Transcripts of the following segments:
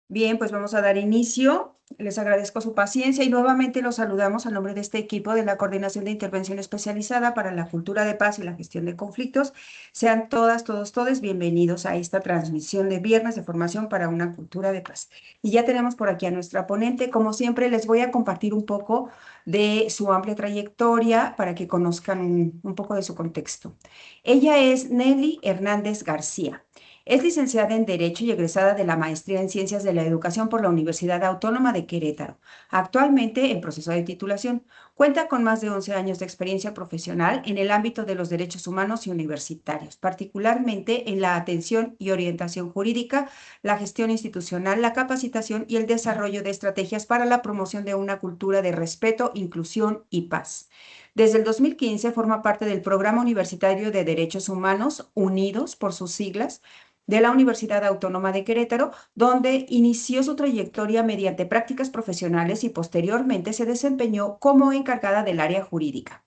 Bien, pues vamos a dar inicio. Les agradezco su paciencia y nuevamente los saludamos a nombre de este equipo de la Coordinación de Intervención Especializada para la Cultura de Paz y la Gestión de Conflictos. Sean todas, todos, todes bienvenidos a esta transmisión de viernes de formación para una cultura de paz. Y ya tenemos por aquí a nuestra ponente. Como siempre, les voy a compartir un poco de su amplia trayectoria para que conozcan un poco de su contexto. Ella es Nelly Hernández García. Es licenciada en Derecho y egresada de la Maestría en Ciencias de la Educación por la Universidad Autónoma de Querétaro, actualmente en proceso de titulación. Cuenta con más de 11 años de experiencia profesional en el ámbito de los derechos humanos y universitarios, particularmente en la atención y orientación jurídica, la gestión institucional, la capacitación y el desarrollo de estrategias para la promoción de una cultura de respeto, inclusión y paz. Desde el 2015 forma parte del Programa Universitario de Derechos Humanos, Unidos por sus siglas, de la Universidad Autónoma de Querétaro, donde inició su trayectoria mediante prácticas profesionales y posteriormente se desempeñó como encargada del área jurídica.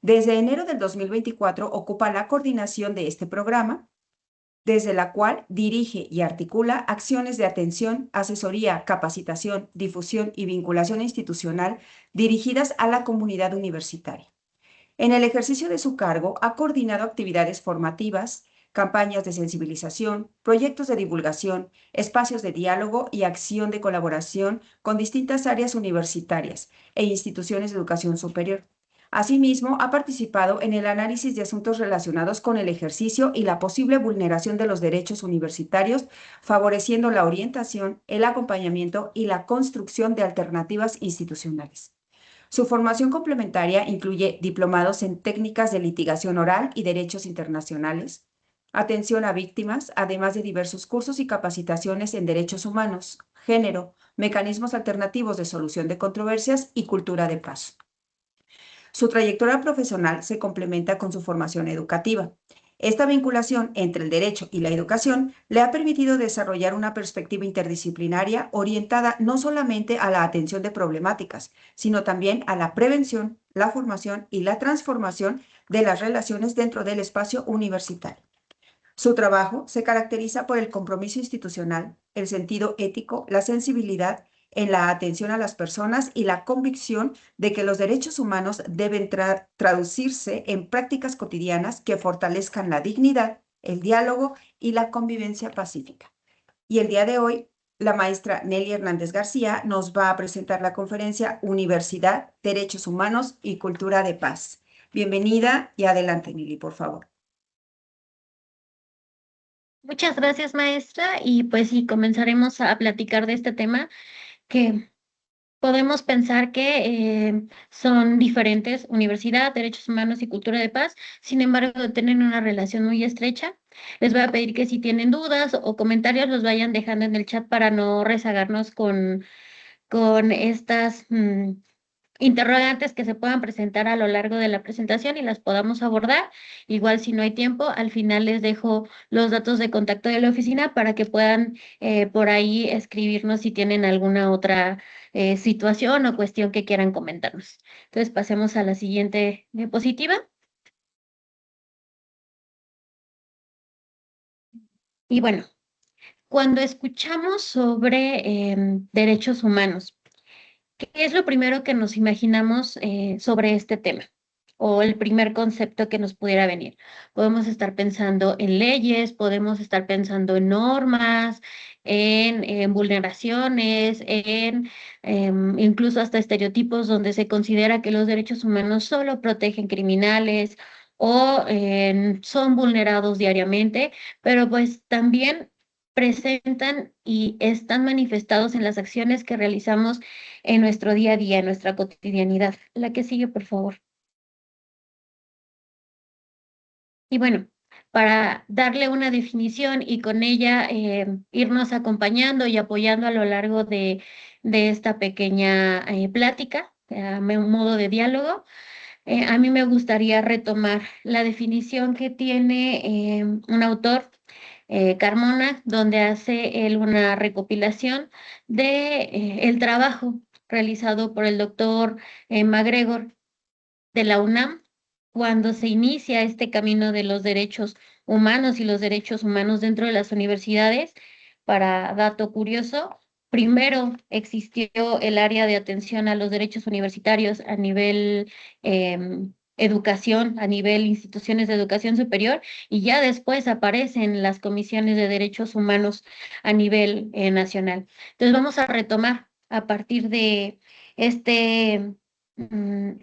Desde enero del 2024 ocupa la coordinación de este programa, desde la cual dirige y articula acciones de atención, asesoría, capacitación, difusión y vinculación institucional dirigidas a la comunidad universitaria. En el ejercicio de su cargo, ha coordinado actividades formativas, campañas de sensibilización, proyectos de divulgación, espacios de diálogo y acción de colaboración con distintas áreas universitarias e instituciones de educación superior. Asimismo, ha participado en el análisis de asuntos relacionados con el ejercicio y la posible vulneración de los derechos universitarios, favoreciendo la orientación, el acompañamiento y la construcción de alternativas institucionales. Su formación complementaria incluye diplomados en técnicas de litigación oral y derechos internacionales, atención a víctimas, además de diversos cursos y capacitaciones en derechos humanos, género, mecanismos alternativos de solución de controversias y cultura de paz. Su trayectoria profesional se complementa con su formación educativa. Esta vinculación entre el derecho y la educación le ha permitido desarrollar una perspectiva interdisciplinaria orientada no solamente a la atención de problemáticas, sino también a la prevención, la formación y la transformación de las relaciones dentro del espacio universitario. Su trabajo se caracteriza por el compromiso institucional, el sentido ético, la sensibilidad en la atención a las personas y la convicción de que los derechos humanos deben traducirse en prácticas cotidianas que fortalezcan la dignidad, el diálogo y la convivencia pacífica. Y el día de hoy, la maestra Nelly Hernández García nos va a presentar la conferencia Universidad, Derechos Humanos y Cultura de Paz. Bienvenida y adelante, Nelly, por favor. Muchas gracias, maestra. Y pues sí, comenzaremos a platicar de este tema que podemos pensar que son diferentes, universidad, derechos humanos y cultura de paz. Sin embargo, tienen una relación muy estrecha. Les voy a pedir que si tienen dudas o comentarios los vayan dejando en el chat para no rezagarnos con estas interrogantes que se puedan presentar a lo largo de la presentación y las podamos abordar. Igual si no hay tiempo, al final les dejo los datos de contacto de la oficina para que puedan por ahí escribirnos si tienen alguna otra situación o cuestión que quieran comentarnos. Entonces pasemos a la siguiente diapositiva. Y bueno, cuando escuchamos sobre derechos humanos, ¿qué es lo primero que nos imaginamos sobre este tema? O el primer concepto que nos pudiera venir. Podemos estar pensando en leyes, podemos estar pensando en normas, en vulneraciones, en incluso hasta estereotipos donde se considera que los derechos humanos solo protegen criminales o son vulnerados diariamente, pero pues también presentan y están manifestados en las acciones que realizamos en nuestro día a día, en nuestra cotidianidad. La que sigue, por favor. Y bueno, para darle una definición y con ella irnos acompañando y apoyando a lo largo de esta pequeña plática, un modo de diálogo, a mí me gustaría retomar la definición que tiene un autor, Carmona, donde hace él una recopilación de el trabajo realizado por el doctor MacGregor de la UNAM cuando se inicia este camino de los derechos humanos y los derechos humanos dentro de las universidades, para dato curioso, primero existió el área de atención a los derechos universitarios a nivel educación, a nivel instituciones de educación superior, y ya después aparecen las comisiones de derechos humanos a nivel nacional. Entonces vamos a retomar a partir de este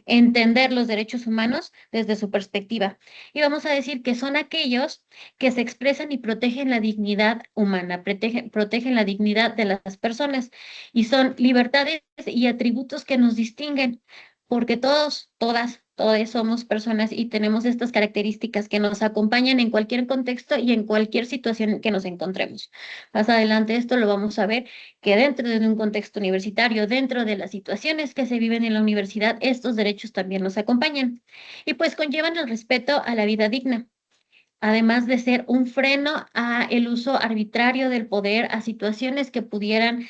entender los derechos humanos desde su perspectiva. Y vamos a decir que son aquellos que se expresan y protegen la dignidad humana, protegen la dignidad de las personas y son libertades y atributos que nos distinguen, porque todos, todas somos personas y tenemos estas características que nos acompañan en cualquier contexto y en cualquier situación en que nos encontremos. Más adelante esto lo vamos a ver, que dentro de un contexto universitario, dentro de las situaciones que se viven en la universidad, estos derechos también nos acompañan y pues conllevan el respeto a la vida digna, además de ser un freno a el uso arbitrario del poder, a situaciones que pudieran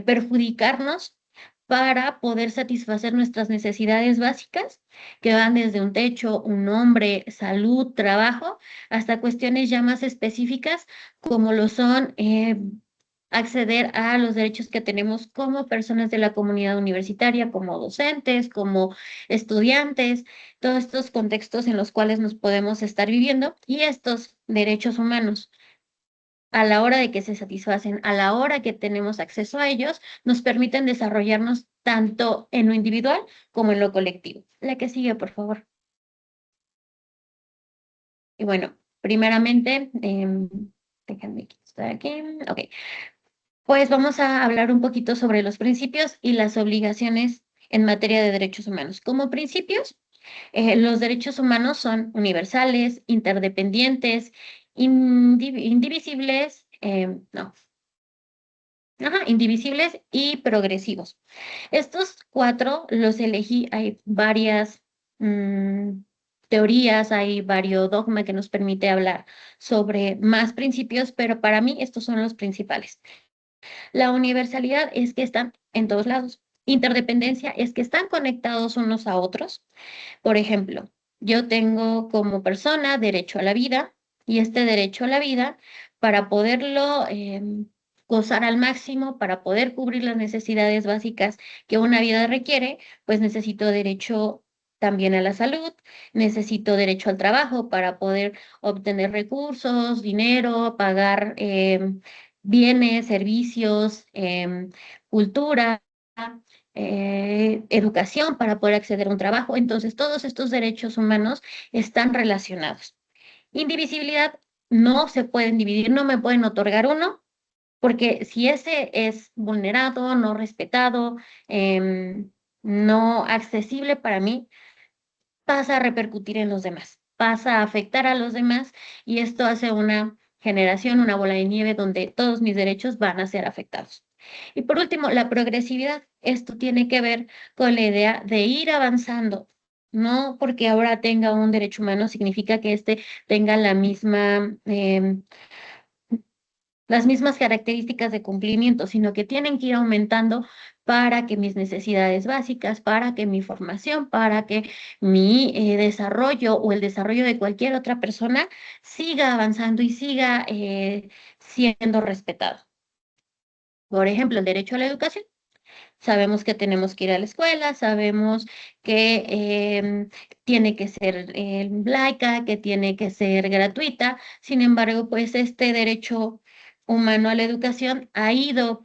perjudicarnos para poder satisfacer nuestras necesidades básicas, que van desde un techo, un nombre, salud, trabajo, hasta cuestiones ya más específicas, como lo son acceder a los derechos que tenemos como personas de la comunidad universitaria, como docentes, como estudiantes, todos estos contextos en los cuales nos podemos estar viviendo y estos derechos humanos a la hora de que se satisfacen, a la hora que tenemos acceso a ellos, nos permiten desarrollarnos tanto en lo individual como en lo colectivo. La que sigue, por favor. Y bueno, primeramente, déjenme quitar aquí. Ok, pues vamos a hablar un poquito sobre los principios y las obligaciones en materia de derechos humanos. Como principios, los derechos humanos son universales, interdependientes, indivisibles, no, ajá, indivisibles y progresivos. Estos cuatro los elegí, hay varias mm, teorías, hay varios dogmas que nos permite hablar sobre más principios, pero para mí estos son los principales. La universalidad es que están en todos lados. Interdependencia es que están conectados unos a otros. Por ejemplo, yo tengo como persona derecho a la vida y este derecho a la vida, para poderlo gozar al máximo, para poder cubrir las necesidades básicas que una vida requiere, pues necesito derecho también a la salud, necesito derecho al trabajo para poder obtener recursos, dinero, pagar bienes, servicios, cultura, educación para poder acceder a un trabajo. Entonces, todos estos derechos humanos están relacionados. Indivisibilidad, no se pueden dividir, no me pueden otorgar uno, porque si ese es vulnerado, no respetado, no accesible para mí, pasa a repercutir en los demás, pasa a afectar a los demás y esto hace una generación, una bola de nieve donde todos mis derechos van a ser afectados. Y por último, la progresividad. Esto tiene que ver con la idea de ir avanzando. No porque ahora tenga un derecho humano significa que éste tenga la misma las mismas características de cumplimiento, sino que tienen que ir aumentando para que mis necesidades básicas, para que mi formación, para que mi desarrollo o el desarrollo de cualquier otra persona siga avanzando y siga siendo respetado. Por ejemplo, el derecho a la educación. Sabemos que tenemos que ir a la escuela, sabemos que tiene que ser laica, que tiene que ser gratuita. Sin embargo, pues este derecho humano a la educación ha ido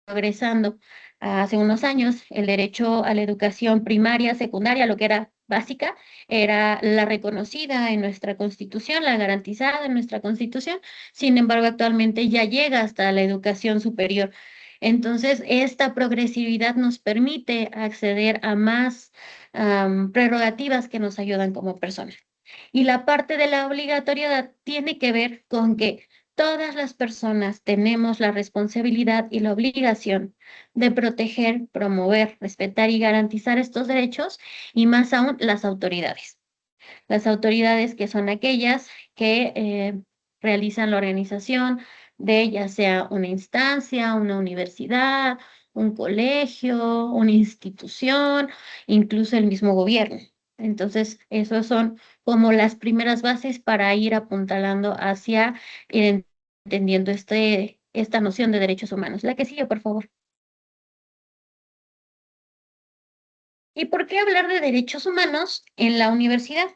progresando. Hace unos años, el derecho a la educación primaria, secundaria, lo que era básica, era la reconocida en nuestra Constitución, la garantizada en nuestra Constitución. Sin embargo, actualmente ya llega hasta la educación superior. Entonces, esta progresividad nos permite acceder a más prerrogativas que nos ayudan como personas. Y la parte de la obligatoriedad tiene que ver con que todas las personas tenemos la responsabilidad y la obligación de proteger, promover, respetar y garantizar estos derechos y más aún las autoridades. Las autoridades que son aquellas que realizan la organización de ya sea una instancia, una universidad, un colegio, una institución, incluso el mismo gobierno. Entonces, esos son como las primeras bases para ir apuntalando hacia identificar entendiendo esta noción de derechos humanos. La que sigue, por favor. ¿Y por qué hablar de derechos humanos en la universidad?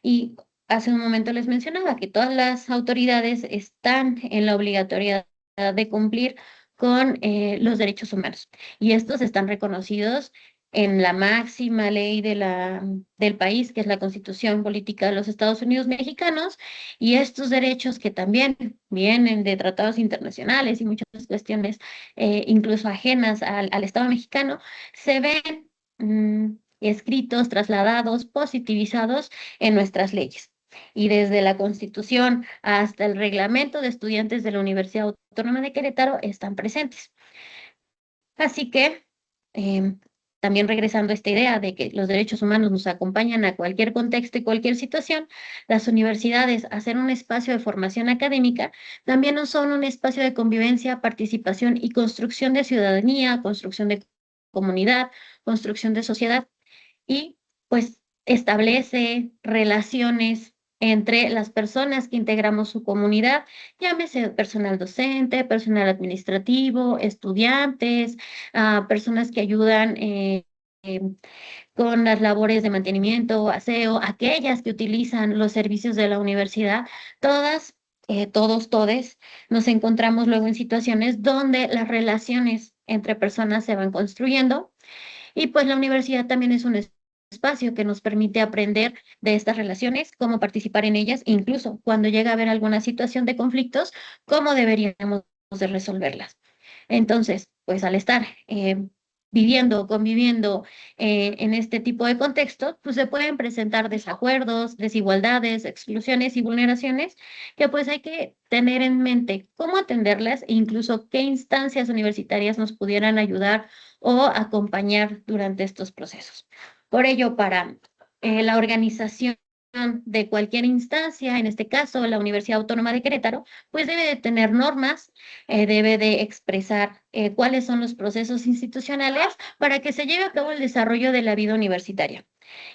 Y hace un momento les mencionaba que todas las autoridades están en la obligatoriedad de cumplir con los derechos humanos. Y estos están reconocidos en la máxima ley del país, que es la Constitución Política de los Estados Unidos Mexicanos, y estos derechos que también vienen de tratados internacionales y muchas cuestiones, incluso ajenas al Estado mexicano, se ven escritos, trasladados, positivizados en nuestras leyes. Y desde la Constitución hasta el reglamento de estudiantes de la Universidad Autónoma de Querétaro están presentes. Así que, también regresando a esta idea de que los derechos humanos nos acompañan a cualquier contexto y cualquier situación, las universidades, hacer un espacio de formación académica, también no son un espacio de convivencia, participación y construcción de ciudadanía, construcción de comunidad, construcción de sociedad y pues establece relaciones entre las personas que integramos su comunidad, llámese personal docente, personal administrativo, estudiantes, personas que ayudan con las labores de mantenimiento, aseo, aquellas que utilizan los servicios de la universidad, todas, todos, todes, nos encontramos luego en situaciones donde las relaciones entre personas se van construyendo y pues la universidad también es un espacio que nos permite aprender de estas relaciones, cómo participar en ellas, incluso cuando llega a haber alguna situación de conflictos, cómo deberíamos de resolverlas. Entonces, pues al estar viviendo, conviviendo en este tipo de contexto, pues se pueden presentar desacuerdos, desigualdades, exclusiones y vulneraciones que pues hay que tener en mente cómo atenderlas e incluso qué instancias universitarias nos pudieran ayudar o acompañar durante estos procesos. Por ello, para la organización de cualquier instancia, en este caso la Universidad Autónoma de Querétaro, pues debe de tener normas, debe de expresar cuáles son los procesos institucionales para que se lleve a cabo el desarrollo de la vida universitaria.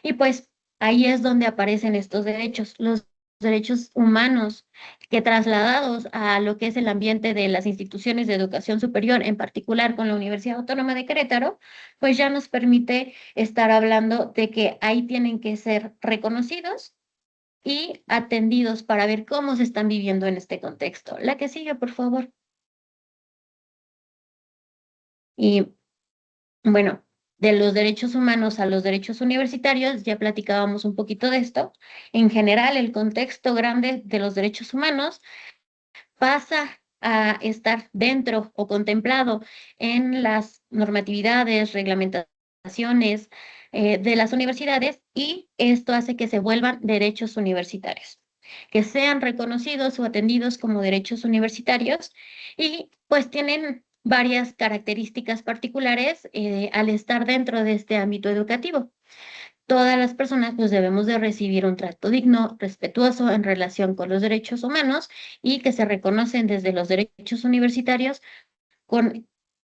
Y pues ahí es donde aparecen estos derechos, los derechos humanos que trasladados a lo que es el ambiente de las instituciones de educación superior, en particular con la Universidad Autónoma de Querétaro, pues ya nos permite estar hablando de que ahí tienen que ser reconocidos y atendidos para ver cómo se están viviendo en este contexto. La que sigue, por favor. Y bueno, de los derechos humanos a los derechos universitarios, ya platicábamos un poquito de esto. En general, el contexto grande de los derechos humanos pasa a estar dentro o contemplado en las normatividades, reglamentaciones de las universidades y esto hace que se vuelvan derechos universitarios, que sean reconocidos o atendidos como derechos universitarios y pues tienen varias características particulares al estar dentro de este ámbito educativo. Todas las personas pues debemos de recibir un trato digno, respetuoso en relación con los derechos humanos y que se reconocen desde los derechos universitarios con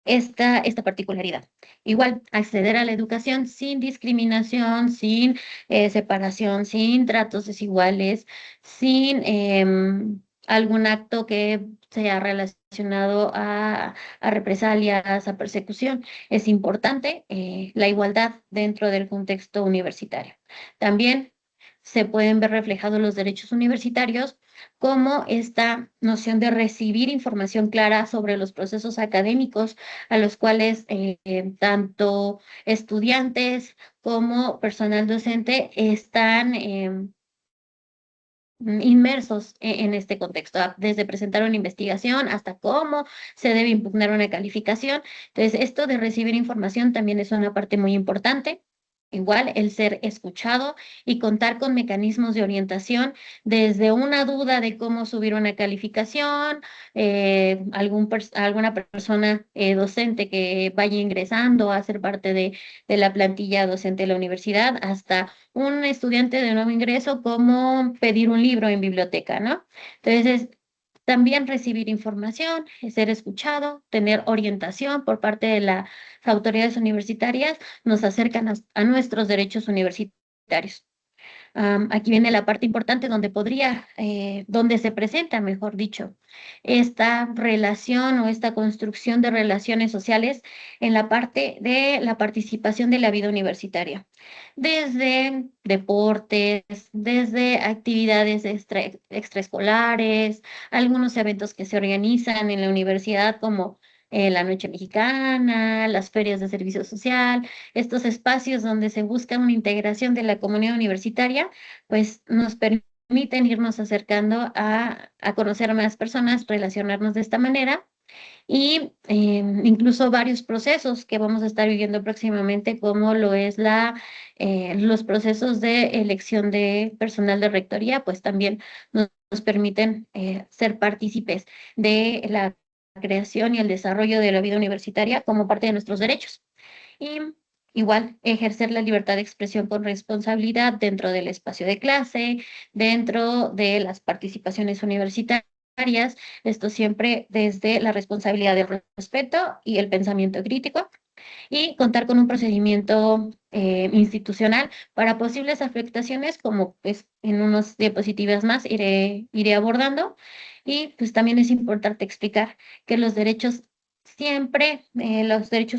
esta particularidad. Igual, acceder a la educación sin discriminación, sin separación, sin tratos desiguales, sin algún acto que sea relacionado a represalias, a persecución. Es importante la igualdad dentro del contexto universitario. También se pueden ver reflejados los derechos universitarios como esta noción de recibir información clara sobre los procesos académicos a los cuales tanto estudiantes como personal docente están inmersos en este contexto, desde presentar una investigación hasta cómo se debe impugnar una calificación. Entonces, esto de recibir información también es una parte muy importante. Igual el ser escuchado y contar con mecanismos de orientación desde una duda de cómo subir una calificación, alguna persona docente que vaya ingresando a ser parte de la plantilla docente de la universidad, hasta un estudiante de nuevo ingreso, cómo pedir un libro en biblioteca, ¿no? Entonces, también recibir información, ser escuchado, tener orientación por parte de las autoridades universitarias, nos acercan a nuestros derechos universitarios. Aquí viene la parte importante donde se presenta, mejor dicho, esta relación o esta construcción de relaciones sociales en la parte de la participación de la vida universitaria, desde deportes, desde actividades extraescolares, algunos eventos que se organizan en la universidad como la Noche Mexicana, las ferias de servicio social, estos espacios donde se busca una integración de la comunidad universitaria, pues nos permiten irnos acercando a conocer a más personas, relacionarnos de esta manera y incluso varios procesos que vamos a estar viviendo próximamente, como lo es los procesos de elección de personal de rectoría, pues también nos permiten ser partícipes de la creación y el desarrollo de la vida universitaria como parte de nuestros derechos. Y igual, ejercer la libertad de expresión con responsabilidad dentro del espacio de clase, dentro de las participaciones universitarias, esto siempre desde la responsabilidad del respeto y el pensamiento crítico, y contar con un procedimiento institucional para posibles afectaciones, como pues en unas diapositivas más iré abordando. Y pues también es importante explicar que los derechos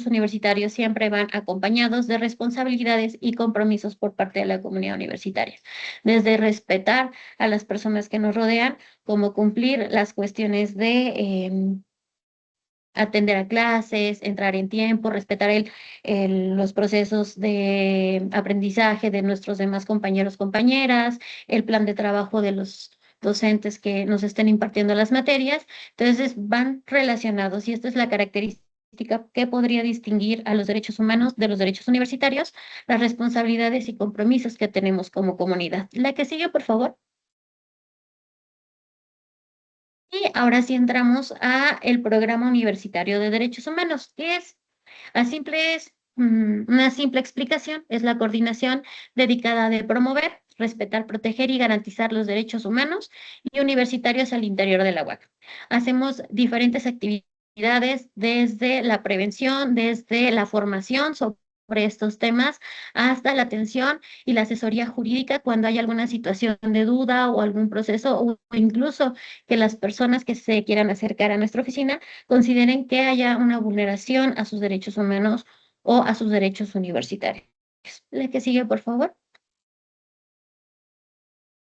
universitarios siempre van acompañados de responsabilidades y compromisos por parte de la comunidad universitaria, desde respetar a las personas que nos rodean, como cumplir las cuestiones de atender a clases, entrar en tiempo, respetar los procesos de aprendizaje de nuestros demás compañeros, compañeras, el plan de trabajo de los docentes que nos estén impartiendo las materias. Entonces, van relacionados y esta es la característica que podría distinguir a los derechos humanos de los derechos universitarios, las responsabilidades y compromisos que tenemos como comunidad. La que sigue, por favor. Y ahora sí entramos a el Programa Universitario de Derechos Humanos, que es una simple explicación, es la coordinación dedicada de promover, respetar, proteger y garantizar los derechos humanos y universitarios al interior de la UAC. Hacemos diferentes actividades desde la prevención, desde la formación sobre estos temas, hasta la atención y la asesoría jurídica cuando hay alguna situación de duda o algún proceso, o incluso que las personas que se quieran acercar a nuestra oficina consideren que haya una vulneración a sus derechos humanos o a sus derechos universitarios. La que sigue, por favor.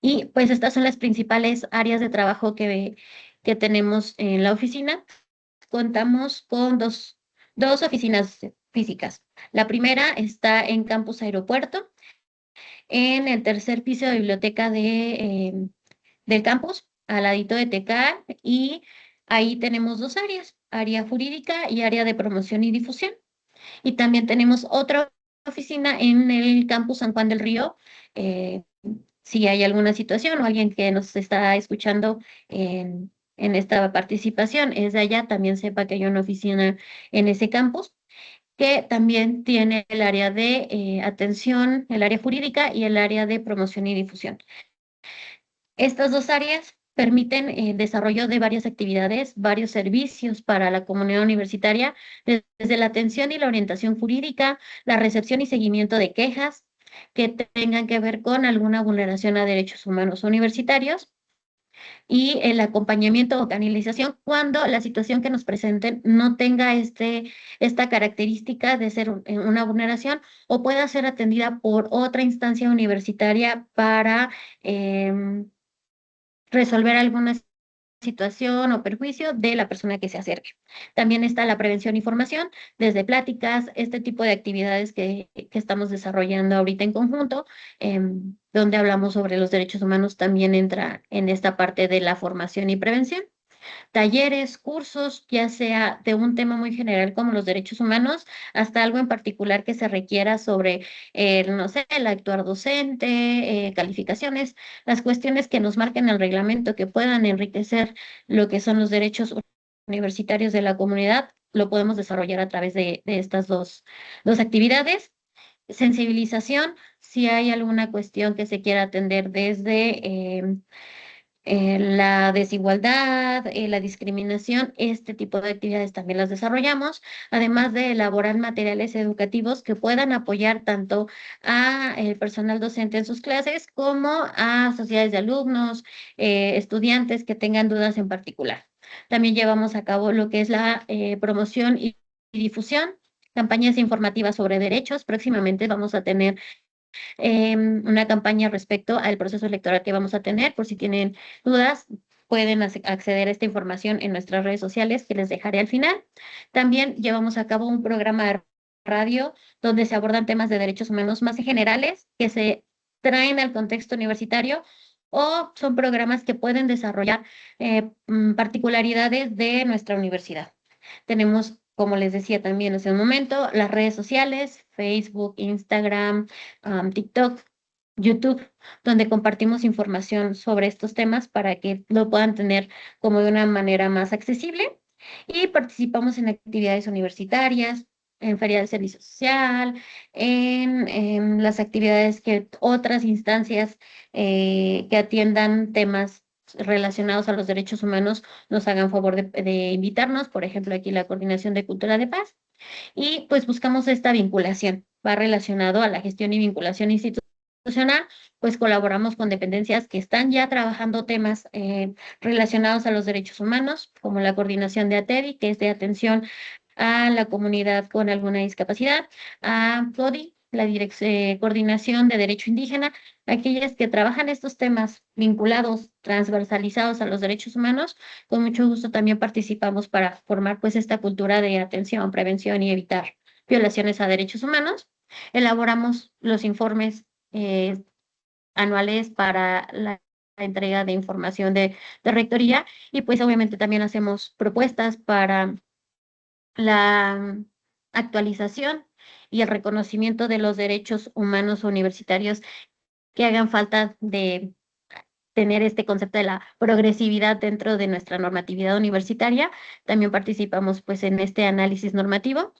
Y pues estas son las principales áreas de trabajo que tenemos en la oficina. Contamos con dos oficinas físicas. La primera está en Campus Aeropuerto, en el tercer piso de biblioteca del campus, al ladito de TECAR, y ahí tenemos dos áreas, área jurídica y área de promoción y difusión. Y también tenemos otra oficina en el campus San Juan del Río. eh, si hay alguna situación o alguien que nos está escuchando en esta participación es de allá, también sepa que hay una oficina en ese campus que también tiene el área de atención, el área jurídica y el área de promoción y difusión. Estas dos áreas permiten el desarrollo de varias actividades, varios servicios para la comunidad universitaria, desde la atención y la orientación jurídica, la recepción y seguimiento de quejas que tengan que ver con alguna vulneración a derechos humanos universitarios, y el acompañamiento o canalización cuando la situación que nos presenten no tenga esta característica de ser una vulneración o pueda ser atendida por otra instancia universitaria para resolver alguna situación o perjuicio de la persona que se acerque. También está la prevención y formación, desde pláticas, este tipo de actividades que estamos desarrollando ahorita en conjunto, donde hablamos sobre los derechos humanos, también entra en esta parte de la formación y prevención. Talleres, cursos, ya sea de un tema muy general como los derechos humanos, hasta algo en particular que se requiera sobre, no sé, el actuar docente, calificaciones, las cuestiones que nos marquen el reglamento, que puedan enriquecer lo que son los derechos universitarios de la comunidad, lo podemos desarrollar a través de estas dos actividades. Sensibilización, si hay alguna cuestión que se quiera atender desde la desigualdad, la discriminación, este tipo de actividades también las desarrollamos, además de elaborar materiales educativos que puedan apoyar tanto a el personal docente en sus clases como a sociedades de alumnos, estudiantes que tengan dudas en particular. También llevamos a cabo lo que es la promoción y difusión, campañas informativas sobre derechos. Próximamente vamos a tener una campaña respecto al proceso electoral que vamos a tener. Por si tienen dudas, pueden acceder a esta información en nuestras redes sociales que les dejaré al final. También llevamos a cabo un programa de radio donde se abordan temas de derechos humanos más generales que se traen al contexto universitario o son programas que pueden desarrollar particularidades de nuestra universidad. Tenemos, como les decía también hace un momento, las redes sociales, Facebook, Instagram, TikTok, YouTube, donde compartimos información sobre estos temas para que lo puedan tener como de una manera más accesible. Y participamos en actividades universitarias, en Feria del Servicio Social, en las actividades que otras instancias que atiendan temas relacionados a los derechos humanos nos hagan favor de invitarnos, por ejemplo, aquí la Coordinación de Cultura de Paz, y pues buscamos esta vinculación, va relacionado a la gestión y vinculación institucional, pues colaboramos con dependencias que están ya trabajando temas relacionados a los derechos humanos, como la coordinación de ATEDI, que es de atención a la comunidad con alguna discapacidad, a CODI, la Coordinación de Derecho Indígena, aquellas que trabajan estos temas vinculados, transversalizados a los derechos humanos. Con mucho gusto también participamos para formar pues esta cultura de atención, prevención y evitar violaciones a derechos humanos. Elaboramos los informes anuales para la entrega de información de rectoría y pues obviamente también hacemos propuestas para la actualización y el reconocimiento de los derechos humanos universitarios que hagan falta de tener este concepto de la progresividad dentro de nuestra normatividad universitaria. También participamos pues en este análisis normativo.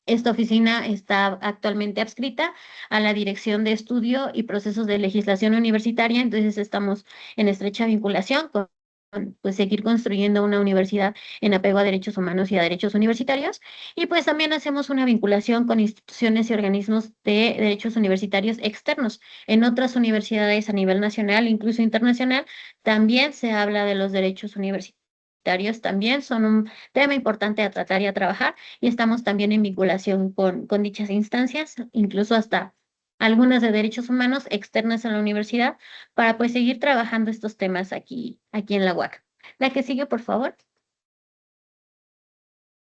Esta oficina está actualmente adscrita a la Dirección de Estudio y Procesos de Legislación Universitaria, entonces estamos en estrecha vinculación con pues seguir construyendo una universidad en apego a derechos humanos y a derechos universitarios. Y pues también hacemos una vinculación con instituciones y organismos de derechos universitarios externos. En otras universidades a nivel nacional, incluso internacional, también se habla de los derechos universitarios, también son un tema importante a tratar y a trabajar y estamos también en vinculación con dichas instancias, incluso hasta algunas de derechos humanos externas a la universidad, para pues seguir trabajando estos temas aquí en la UAC. La que sigue, por favor.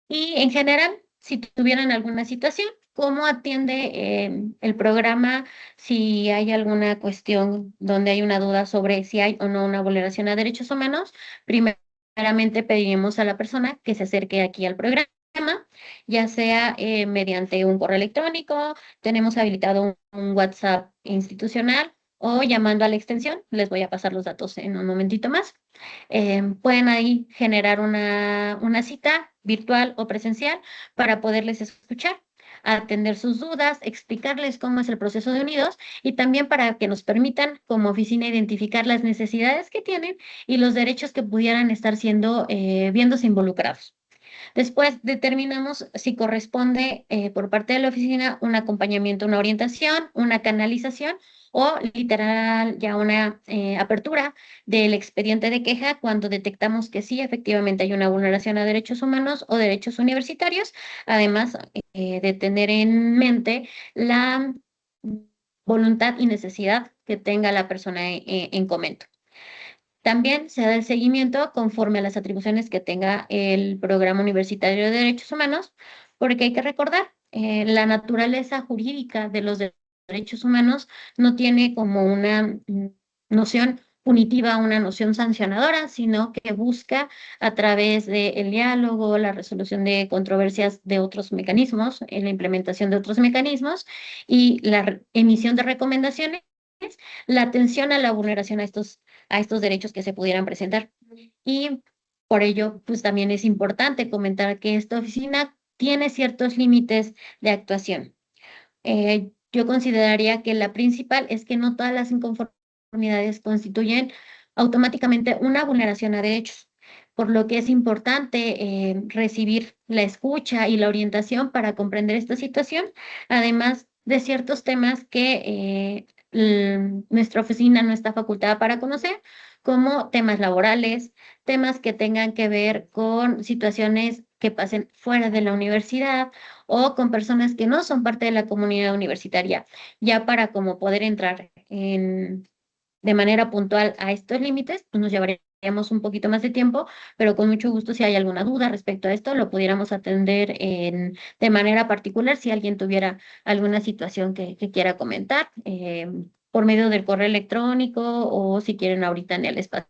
Y en general, si tuvieran alguna situación, ¿cómo atiende el programa si hay alguna cuestión donde hay una duda sobre si hay o no una vulneración a derechos humanos? Primeramente pediríamos a la persona que se acerque aquí al programa, ya sea mediante un correo electrónico, tenemos habilitado un WhatsApp institucional o llamando a la extensión. Les voy a pasar los datos en un momentito más. Pueden ahí generar una cita virtual o presencial para poderles escuchar, atender sus dudas, explicarles cómo es el proceso de Unidos y también para que nos permitan como oficina identificar las necesidades que tienen y los derechos que pudieran estar siendo, viéndose involucrados. Después determinamos si corresponde por parte de la oficina un acompañamiento, una orientación, una canalización o literal ya una apertura del expediente de queja cuando detectamos que sí, efectivamente hay una vulneración a derechos humanos o derechos universitarios, además de tener en mente la voluntad y necesidad que tenga la persona en comento. También se da el seguimiento conforme a las atribuciones que tenga el Programa Universitario de Derechos Humanos, porque hay que recordar, la naturaleza jurídica de los derechos humanos no tiene como una noción punitiva, una noción sancionadora, sino que busca a través del diálogo, la resolución de controversias de otros mecanismos, en la implementación de otros mecanismos y la emisión de recomendaciones, la atención a la vulneración a estos derechos que se pudieran presentar. Y por ello, pues también es importante comentar que esta oficina tiene ciertos límites de actuación. Yo consideraría que la principal es que no todas las inconformidades constituyen automáticamente una vulneración a derechos, por lo que es importante recibir la escucha y la orientación para comprender esta situación, además de ciertos temas que nuestra oficina no está facultada para conocer, como temas laborales, temas que tengan que ver con situaciones que pasen fuera de la universidad o con personas que no son parte de la comunidad universitaria, ya para como poder entrar de manera puntual a estos límites, pues nos llevaríamos un poquito más de tiempo, pero con mucho gusto si hay alguna duda respecto a esto, lo pudiéramos atender de manera particular si alguien tuviera alguna situación que quiera comentar por medio del correo electrónico o si quieren ahorita en el espacio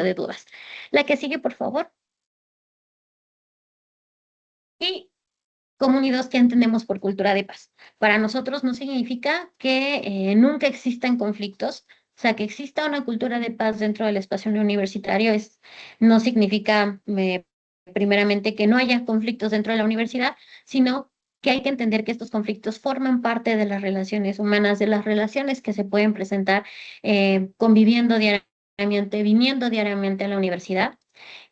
de dudas. La que sigue, por favor. Y comunidades que entendemos por cultura de paz. Para nosotros no significa que nunca existan conflictos, o sea, que exista una cultura de paz dentro del espacio universitario no significa primeramente que no haya conflictos dentro de la universidad, sino que hay que entender que estos conflictos forman parte de las relaciones humanas, de las relaciones que se pueden presentar conviviendo diariamente, viniendo diariamente a la universidad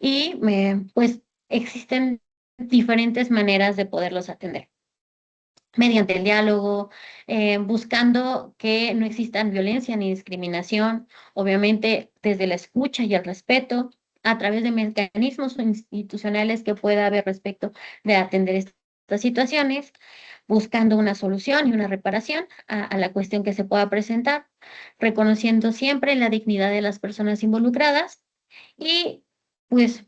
y pues existen diferentes maneras de poderlos atender. Mediante el diálogo, buscando que no existan violencia ni discriminación, obviamente desde la escucha y el respeto, a través de mecanismos institucionales que pueda haber respecto de atender estas situaciones, buscando una solución y una reparación a la cuestión que se pueda presentar, reconociendo siempre la dignidad de las personas involucradas y pues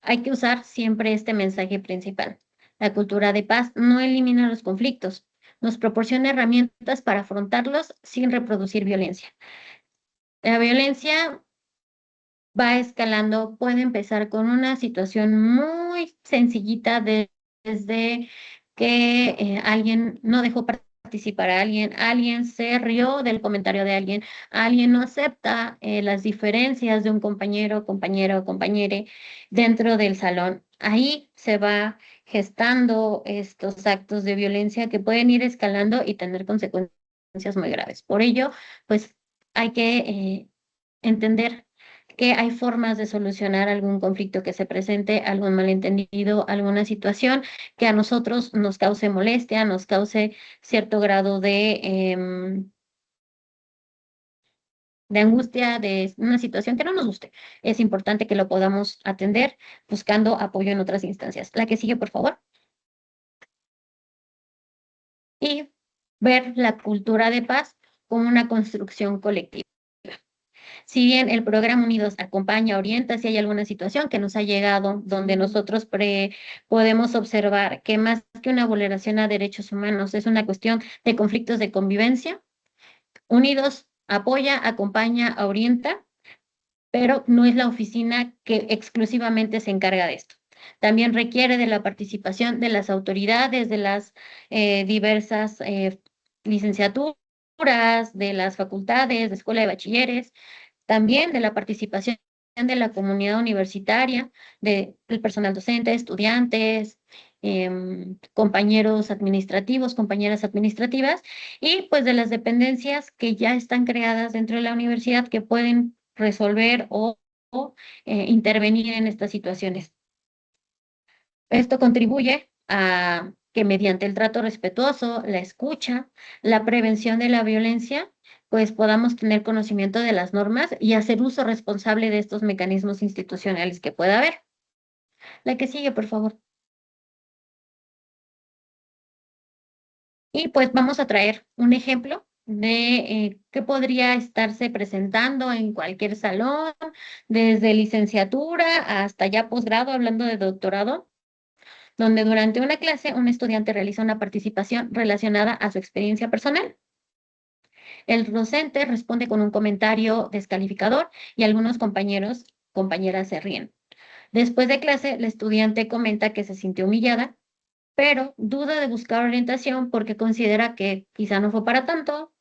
hay que usar siempre este mensaje principal. La cultura de paz no elimina los conflictos, nos proporciona herramientas para afrontarlos sin reproducir violencia. La violencia va escalando, puede empezar con una situación muy sencillita desde que alguien no dejó participar a alguien, alguien se rió del comentario de alguien, alguien no acepta las diferencias de un compañero, compañero o compañere dentro del salón. Ahí se va gestando estos actos de violencia que pueden ir escalando y tener consecuencias muy graves. Por ello, pues hay que entender que hay formas de solucionar algún conflicto que se presente, algún malentendido, alguna situación que a nosotros nos cause molestia, nos cause cierto grado de angustia, de una situación que no nos guste. Es importante que lo podamos atender buscando apoyo en otras instancias. La que sigue, por favor. Y ver la cultura de paz como una construcción colectiva. Si bien el programa Unidos acompaña, orienta si hay alguna situación que nos ha llegado donde nosotros podemos observar que más que una vulneración a derechos humanos es una cuestión de conflictos de convivencia, Unidos apoya, acompaña, orienta, pero no es la oficina que exclusivamente se encarga de esto. También requiere de la participación de las autoridades, de las diversas licenciaturas, de las facultades, de escuela de bachilleres, también de la participación de la comunidad universitaria, del personal docente, estudiantes, compañeros administrativos, compañeras administrativas, y pues de las dependencias que ya están creadas dentro de la universidad que pueden resolver o intervenir en estas situaciones. Esto contribuye a que mediante el trato respetuoso, la escucha, la prevención de la violencia, pues podamos tener conocimiento de las normas y hacer uso responsable de estos mecanismos institucionales que pueda haber. La que sigue, por favor. Y pues vamos a traer un ejemplo de qué podría estarse presentando en cualquier salón, desde licenciatura hasta ya posgrado, hablando de doctorado, donde durante una clase un estudiante realiza una participación relacionada a su experiencia personal. El docente responde con un comentario descalificador y algunos compañeras se ríen. Después de clase, el estudiante comenta que se sintió humillada, pero duda de buscar orientación porque considera que quizá no fue para tanto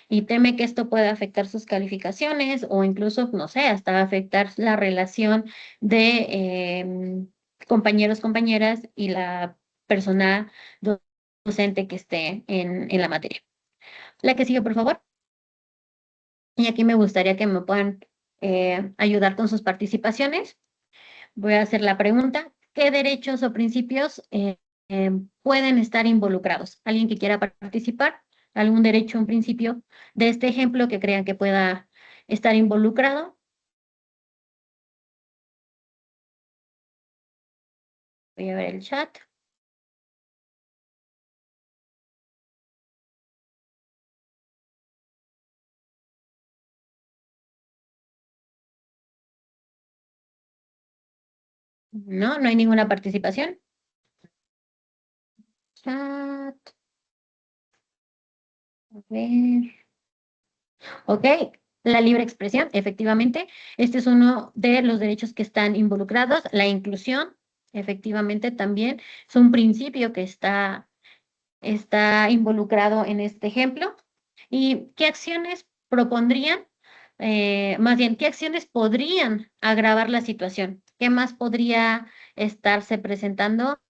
y teme que esto pueda afectar sus calificaciones o incluso, no sé, hasta afectar la relación de compañeros, compañeras y la persona docente que esté en la materia. La que sigue, por favor. Y aquí me gustaría que me puedan ayudar con sus participaciones. Voy a hacer la pregunta, ¿qué derechos o principios pueden estar involucrados? ¿Alguien que quiera participar? ¿Algún derecho o un principio de este ejemplo que crean que pueda estar involucrado? Voy a ver el chat. No, no hay ninguna participación. Chat. A ver. Ok, la libre expresión, efectivamente. Este es uno de los derechos que están involucrados. La inclusión, efectivamente, también es un principio que está involucrado en este ejemplo. ¿Y qué acciones propondrían? Más bien, ¿qué acciones podrían agravar la situación? ¿Qué más podría estarse presentando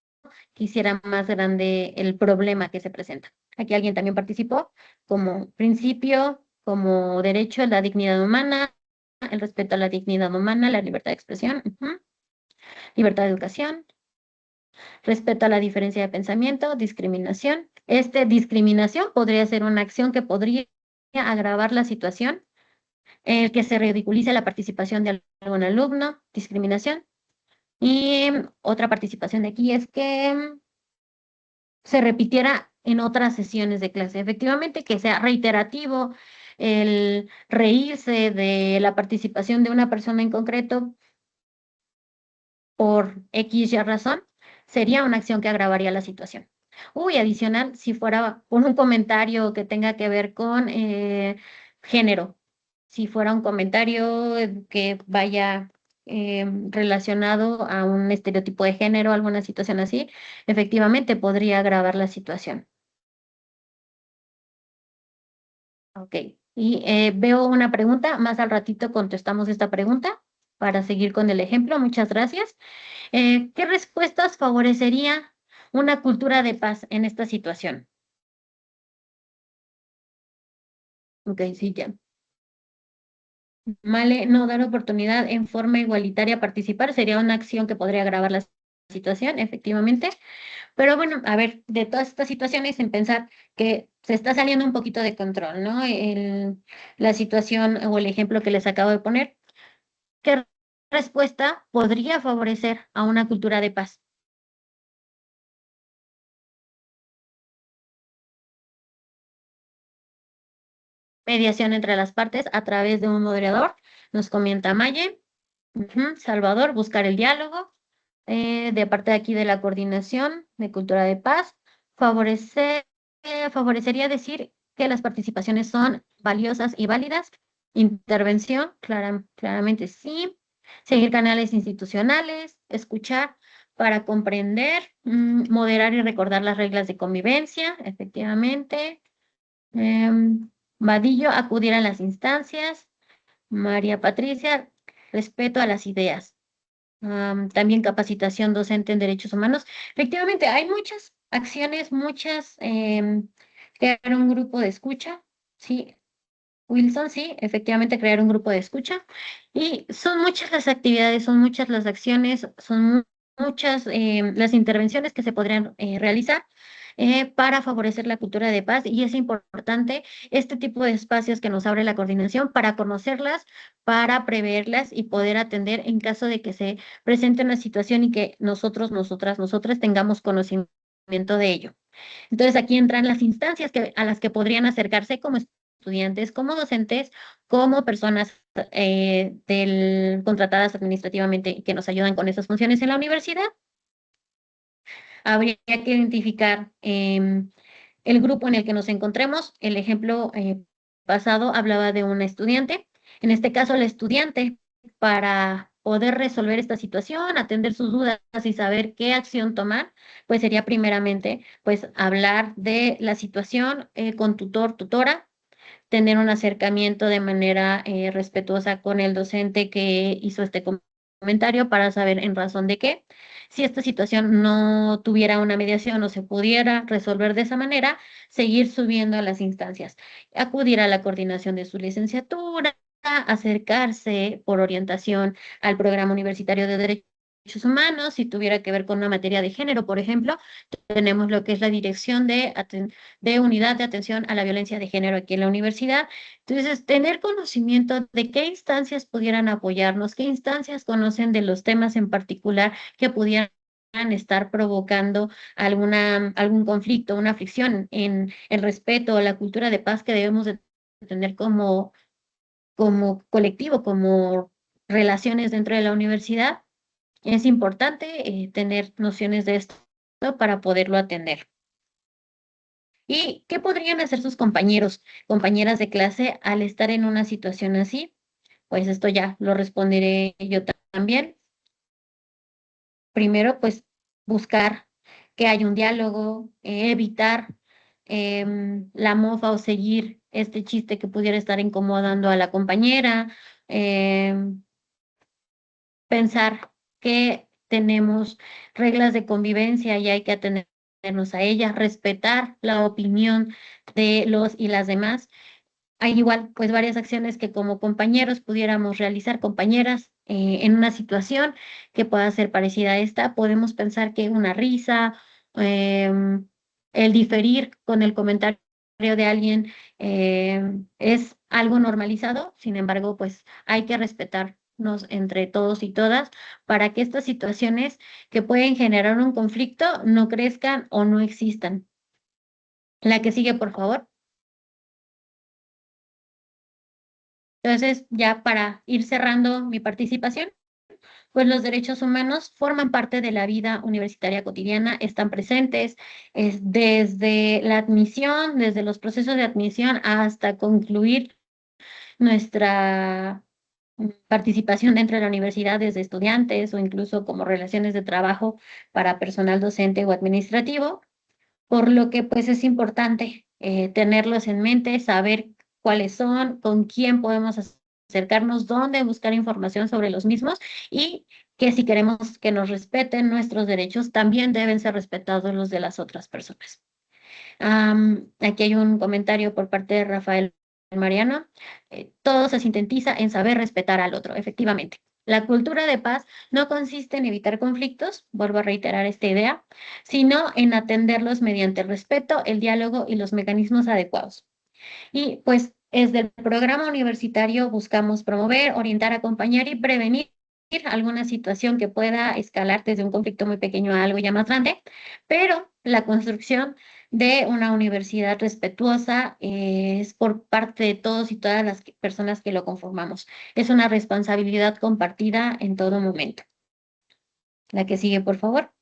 que hiciera más grande el problema que se presenta? Aquí alguien también participó como principio, como derecho, la dignidad humana, el respeto a la dignidad humana, la libertad de expresión, libertad de educación, respeto a la diferencia de pensamiento, discriminación. Discriminación podría ser una acción que podría agravar la situación, el que se ridiculice la participación de algún alumno, discriminación. Y otra participación de aquí es que se repitiera en otras sesiones de clase. Efectivamente, que sea reiterativo el reírse de la participación de una persona en concreto por X y razón, sería una acción que agravaría la situación. Uy, adicional, si fuera por un comentario que tenga que ver con género, si fuera un comentario que vaya relacionado a un estereotipo de género, alguna situación así, efectivamente podría agravar la situación. Ok, y veo una pregunta, más al ratito contestamos esta pregunta para seguir con el ejemplo. Muchas gracias. ¿Qué respuestas favorecería una cultura de paz en esta situación? Ok, sí, ya. Vale, no dar oportunidad en forma igualitaria a participar sería una acción que podría agravar la situación, efectivamente. Pero bueno, a ver, de todas estas situaciones, en pensar que se está saliendo un poquito de control, ¿no? La situación o el ejemplo que les acabo de poner, ¿qué respuesta podría favorecer a una cultura de paz? Mediación entre las partes a través de un moderador, nos comenta Maye. Salvador, buscar el diálogo. De parte de aquí de la coordinación de cultura de paz, favorecer, favorecería decir que las participaciones son valiosas y válidas. Intervención, claramente sí. Seguir canales institucionales, escuchar para comprender, moderar y recordar las reglas de convivencia, efectivamente. Vadillo, acudir a las instancias. María Patricia, respeto a las ideas. También capacitación docente en derechos humanos. Efectivamente, hay muchas acciones, crear un grupo de escucha, sí, Wilson, sí, efectivamente crear un grupo de escucha. Y son muchas las actividades, son muchas las acciones, muchas las intervenciones que se podrían realizar para favorecer la cultura de paz. Y es importante este tipo de espacios que nos abre la coordinación para conocerlas, para preverlas y poder atender en caso de que se presente una situación y que nosotras tengamos conocimiento de ello. Entonces aquí entran las instancias a las que podrían acercarse como estudiantes, como docentes, como personas contratadas administrativamente y que nos ayudan con esas funciones en la universidad. Habría que identificar el grupo en el que nos encontremos. El ejemplo pasado hablaba de una estudiante. En este caso, la estudiante, para poder resolver esta situación, atender sus dudas y saber qué acción tomar, pues sería primeramente, pues, hablar de la situación con tutor, tutora, tener un acercamiento de manera respetuosa con el docente que hizo este comentario para saber en razón de qué. Si esta situación no tuviera una mediación o se pudiera resolver de esa manera, seguir subiendo a las instancias, acudir a la coordinación de su licenciatura, acercarse por orientación al Programa Universitario de Derechos Humanos. Si tuviera que ver con una materia de género, por ejemplo, tenemos lo que es la Dirección de Unidad de Atención a la Violencia de Género aquí en la universidad. Entonces, tener conocimiento de qué instancias pudieran apoyarnos, qué instancias conocen de los temas en particular que pudieran estar provocando algún conflicto, una fricción en el respeto o la cultura de paz que debemos de tener como colectivo, como relaciones dentro de la universidad. Es importante tener nociones de esto para poderlo atender. ¿Y qué podrían hacer sus compañeros, compañeras de clase al estar en una situación así? Pues esto ya lo responderé yo también. Primero, pues buscar que haya un diálogo, evitar la mofa o seguir este chiste que pudiera estar incomodando a la compañera, em, pensar que tenemos reglas de convivencia y hay que atenernos a ellas, respetar la opinión de los y las demás. Hay igual, pues, varias acciones que como compañeros pudiéramos realizar, compañeras, en una situación que pueda ser parecida a esta. Podemos pensar que una risa, el diferir con el comentario de alguien, es algo normalizado. Sin embargo, pues hay que respetarnos entre todos y todas para que estas situaciones que pueden generar un conflicto no crezcan o no existan. La que sigue, por favor. Entonces, ya para ir cerrando mi participación, pues los derechos humanos forman parte de la vida universitaria cotidiana, están presentes desde la admisión, desde los procesos de admisión hasta concluir nuestra participación dentro de la universidad desde estudiantes o incluso como relaciones de trabajo para personal docente o administrativo, por lo que pues es importante tenerlos en mente, saber cuáles son, con quién podemos acercarnos, dónde buscar información sobre los mismos y que si queremos que nos respeten nuestros derechos, también deben ser respetados los de las otras personas. Aquí hay un comentario por parte de Rafael Mariano. Todo se sintetiza en saber respetar al otro, efectivamente. La cultura de paz no consiste en evitar conflictos, vuelvo a reiterar esta idea, sino en atenderlos mediante el respeto, el diálogo y los mecanismos adecuados. Y pues desde el programa universitario buscamos promover, orientar, acompañar y prevenir alguna situación que pueda escalar desde un conflicto muy pequeño a algo ya más grande, pero la construcción de una universidad respetuosa es por parte de todos y todas las personas que lo conformamos. Es una responsabilidad compartida en todo momento. La que sigue, por favor.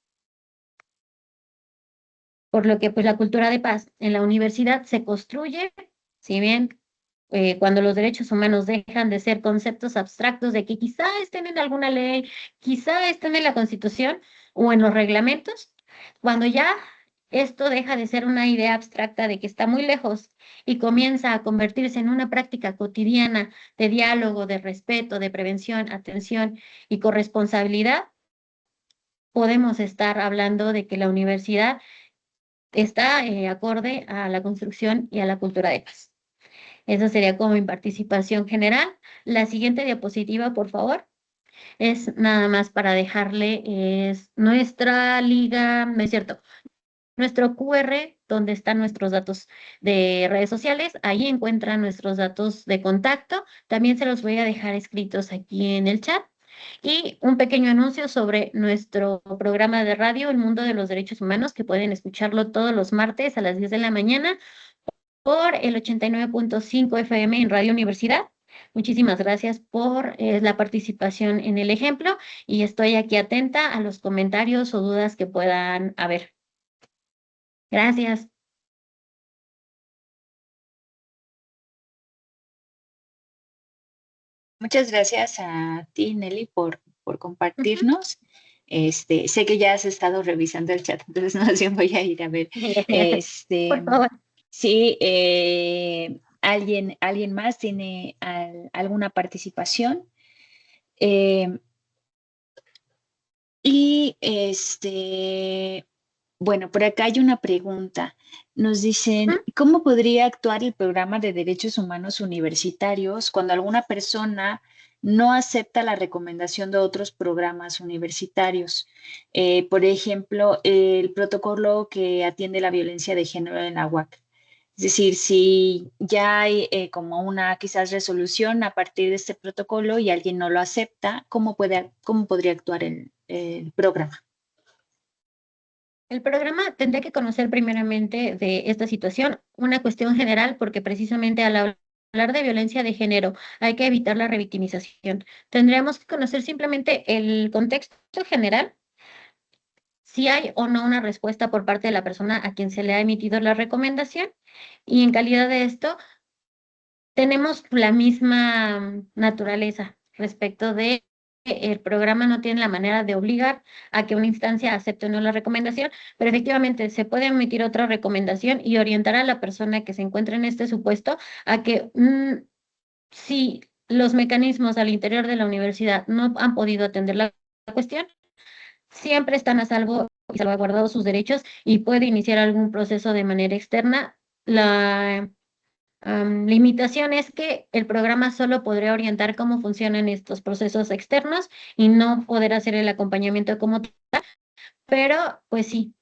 Por lo que pues la cultura de paz en la universidad se construye, si bien cuando los derechos humanos dejan de ser conceptos abstractos de que quizá estén en alguna ley, quizá estén en la Constitución o en los reglamentos, cuando ya esto deja de ser una idea abstracta de que está muy lejos y comienza a convertirse en una práctica cotidiana de diálogo, de respeto, de prevención, atención y corresponsabilidad, podemos estar hablando de que la universidad está acorde a la construcción y a la cultura de paz. Esa sería como mi participación general. La siguiente diapositiva, por favor, es nada más para dejarle, es nuestra liga, no es cierto, nuestro QR, donde están nuestros datos de redes sociales. Ahí encuentran nuestros datos de contacto. También se los voy a dejar escritos aquí en el chat. Y un pequeño anuncio sobre nuestro programa de radio, El Mundo de los Derechos Humanos, que pueden escucharlo todos los martes a las 10 de la mañana por el 89.5 FM en Radio Universidad. Muchísimas gracias por la participación en el ejemplo y estoy aquí atenta a los comentarios o dudas que puedan haber. Gracias. Muchas gracias a ti, Nelly, por compartirnos. Sé que ya has estado revisando el chat, entonces no sé, voy a ir a ver. Por favor. Sí, ¿alguien más tiene alguna participación? Y Bueno, por acá hay una pregunta. Nos dicen, ¿Mm? ¿cómo podría actuar el programa de derechos humanos universitarios cuando alguna persona no acepta la recomendación de otros programas universitarios? Por ejemplo, el protocolo que atiende la violencia de género en la UAC. Es decir, si ya hay como una quizás resolución a partir de este protocolo y alguien no lo acepta, ¿cómo podría actuar el programa? El programa tendría que conocer primeramente de esta situación una cuestión general, porque precisamente al hablar de violencia de género hay que evitar la revictimización. Tendríamos que conocer simplemente el contexto general, si hay o no una respuesta por parte de la persona a quien se le ha emitido la recomendación, y en calidad de esto tenemos la misma naturaleza respecto de que el programa no tiene la manera de obligar a que una instancia acepte o no la recomendación, pero efectivamente se puede emitir otra recomendación y orientar a la persona que se encuentra en este supuesto a que si los mecanismos al interior de la universidad no han podido atender la cuestión, siempre están a salvo y salvaguardados sus derechos y puede iniciar algún proceso de manera externa. La limitación es que el programa solo podría orientar cómo funcionan estos procesos externos y no poder hacer el acompañamiento como tal, pero pues sí,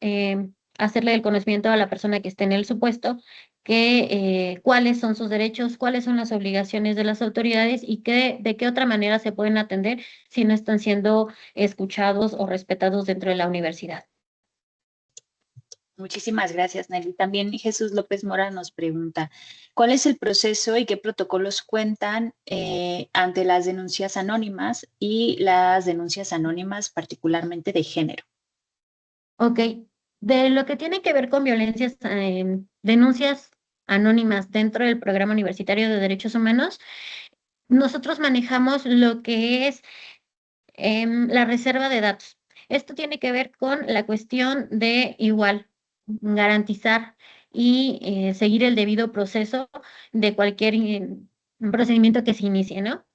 hacerle el conocimiento a la persona que esté en el supuesto que cuáles son sus derechos, cuáles son las obligaciones de las autoridades y de qué otra manera se pueden atender si no están siendo escuchados o respetados dentro de la universidad. Muchísimas gracias, Nelly. También Jesús López Mora nos pregunta, ¿cuál es el proceso y qué protocolos cuentan ante las denuncias anónimas y las denuncias anónimas particularmente de género? Ok, de lo que tiene que ver con violencias, denuncias anónimas dentro del Programa Universitario de Derechos Humanos, nosotros manejamos lo que es la reserva de datos. Esto tiene que ver con la cuestión de igual garantizar y seguir el debido proceso de cualquier procedimiento que se inicie, ¿no?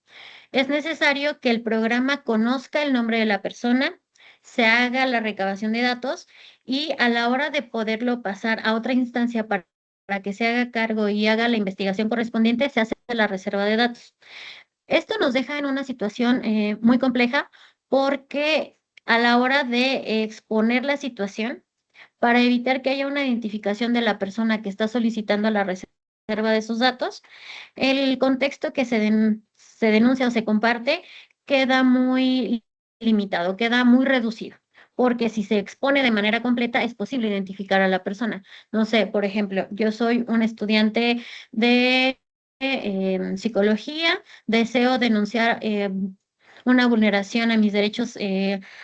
Es necesario que el programa conozca el nombre de la persona, se haga la recabación de datos y a la hora de poderlo pasar a otra instancia para que se haga cargo y haga la investigación correspondiente, se hace la reserva de datos. Esto nos deja en una situación muy compleja porque a la hora de exponer la situación, para evitar que haya una identificación de la persona que está solicitando la reserva de sus datos, el contexto que se denuncia o se comparte queda muy limitado, queda muy reducido. Porque si se expone de manera completa, es posible identificar a la persona. No sé, por ejemplo, yo soy un estudiante de psicología, deseo denunciar una vulneración a mis derechos